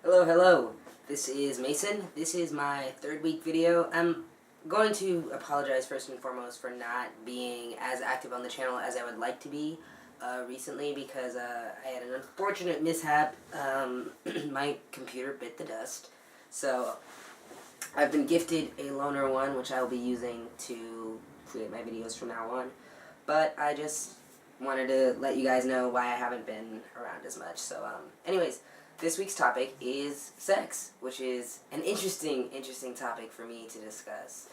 Hello, hello. This is Mason. This is my third week video. I'm going to apologize first and foremost for not being as active on the channel as I would like to be recently because I had an unfortunate mishap. My computer bit the dust. So I've been gifted a loaner one, which I will be using to create my videos from now on. But I just wanted to let you guys know why I haven't been around as much. So anyways, this week's topic is sex, which is an interesting topic for me to discuss.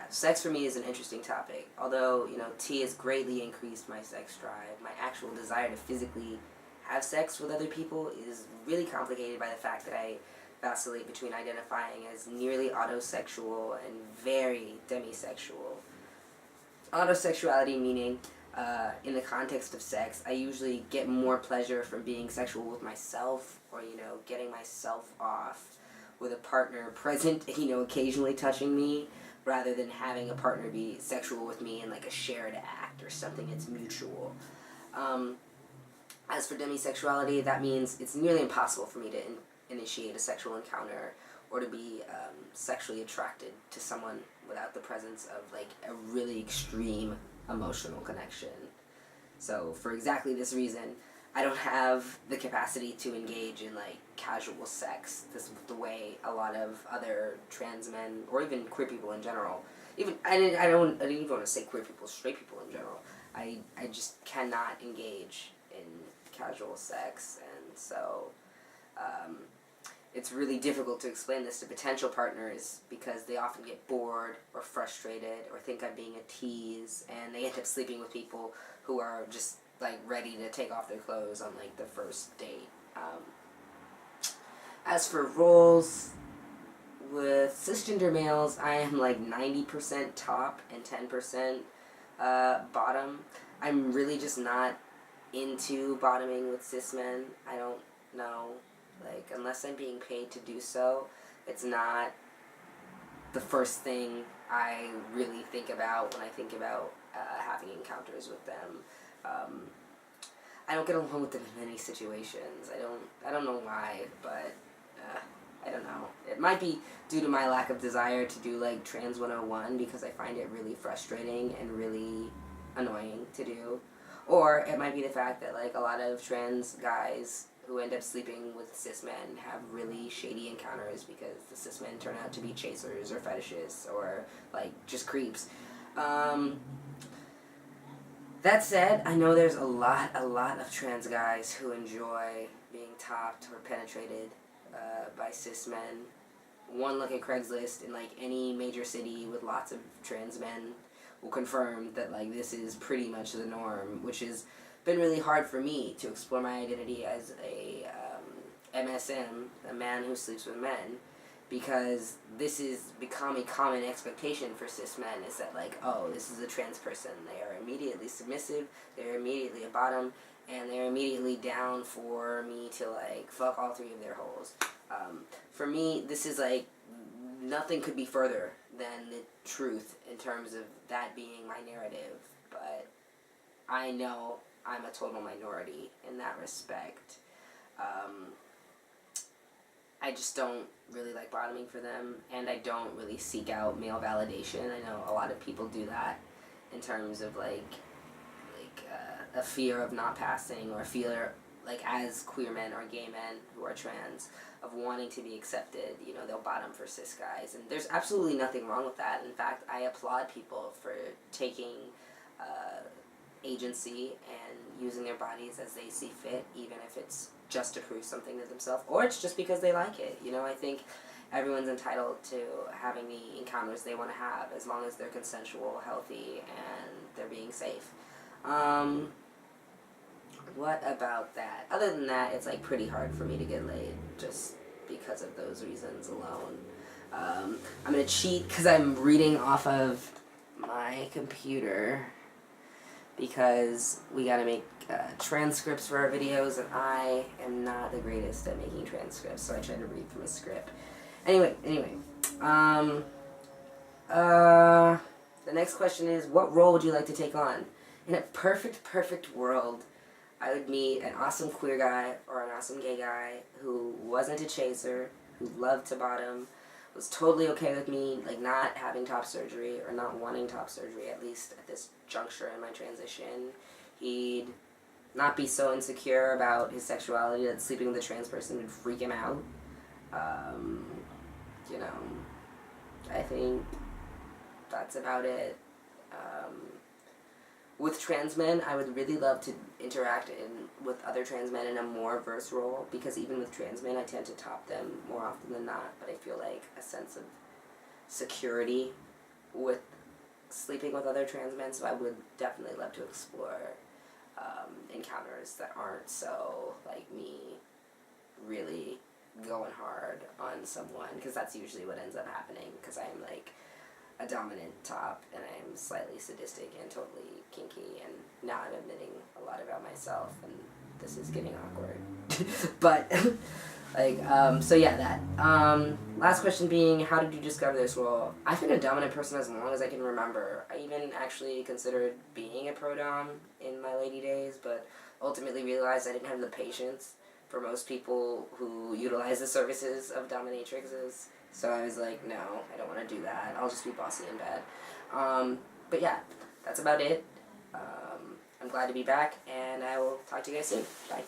Sex for me is an interesting topic. Although, tea has greatly increased my sex drive, my actual desire to physically have sex with other people is really complicated by the fact that I vacillate between identifying as nearly autosexual and very demisexual. Autosexuality meaning, in the context of sex, I usually get more pleasure from being sexual with myself or, getting myself off with a partner present, occasionally touching me, rather than having a partner be sexual with me in like a shared act or something that's mutual. As for demisexuality, that means it's nearly impossible for me to initiate a sexual encounter or to be sexually attracted to someone without the presence of like a really extreme emotional connection. So for exactly this reason, I don't have the capacity to engage in like casual sex the way a lot of other trans men or even queer people in general. I didn't even want to say queer people, straight people in general. I just cannot engage in casual sex, and so it's really difficult to explain this to potential partners because they often get bored or frustrated or think I'm being a tease, and they end up sleeping with people who are just like ready to take off their clothes on like the first date. As for roles, with cisgender males, I am like 90% top and 10% bottom. I'm really just not into bottoming with cis men. I don't know. Like, unless I'm being paid to do so, it's not the first thing I really think about when I think about having encounters with them. I don't get along with them in many situations. I don't know why, but I don't know. It might be due to my lack of desire to do like Trans 101 because I find it really frustrating and really annoying to do. Or it might be the fact that like a lot of trans guys who end up sleeping with cis men have really shady encounters because the cis men turn out to be chasers or fetishists or like just creeps. That said, I know there's a lot of trans guys who enjoy being topped or penetrated by cis men. One look at Craigslist in like any major city with lots of trans men will confirm that like this is pretty much the norm, which has been really hard for me to explore my identity as a MSM, a man who sleeps with men, because this has become a common expectation for cis men, is that like, oh, this is a trans person, they are immediately submissive, they're immediately a bottom, and they're immediately down for me to like fuck all three of their holes. For me, this is like, nothing could be further than the truth in terms of that being my narrative, but I know I'm a total minority in that respect. I just don't really like bottoming for them, and I don't really seek out male validation. I know a lot of people do that in terms of a fear of not passing, or a fear, like as queer men or gay men who are trans, of wanting to be accepted. They'll bottom for cis guys, and there's absolutely nothing wrong with that. In fact, I applaud people for taking agency and using their bodies as they see fit, even if it's just to prove something to themselves, or it's just because they like it. I think everyone's entitled to having the encounters they want to have, as long as they're consensual, healthy, and they're being safe. What about that? Other than that, it's like pretty hard for me to get laid, just because of those reasons alone. I'm gonna cheat because I'm reading off of my computer, because we gotta make transcripts for our videos, and I am not the greatest at making transcripts, so I try to read from a script. Anyway, the next question is, what role would you like to take on? In a perfect world, I would meet an awesome queer guy or an awesome gay guy who wasn't a chaser, who loved to bottom, was totally okay with me like not having top surgery or not wanting top surgery, at least at this juncture in my transition. He'd not be so insecure about his sexuality that sleeping with a trans person would freak him out. Um, you know, I think that's about it. With trans men, I would really love to interact with other trans men in a more verse role, because even with trans men, I tend to top them more often than not, but I feel like a sense of security with sleeping with other trans men, so I would definitely love to explore encounters that aren't so, like, me really going hard on someone, because that's usually what ends up happening, because I'm, like, a dominant top, and I'm slightly sadistic and totally kinky, and now I'm admitting a lot about myself, and this is getting awkward. But, like, so yeah, that. Last question being, how did you discover this role? I've been a dominant person as long as I can remember. I even actually considered being a pro-dom in my lady days, but ultimately realized I didn't have the patience for most people who utilize the services of dominatrixes. So I was like, no, I don't want to do that. I'll just be bossy in bed. But yeah, that's about it. I'm glad to be back, and I will talk to you guys soon. Bye.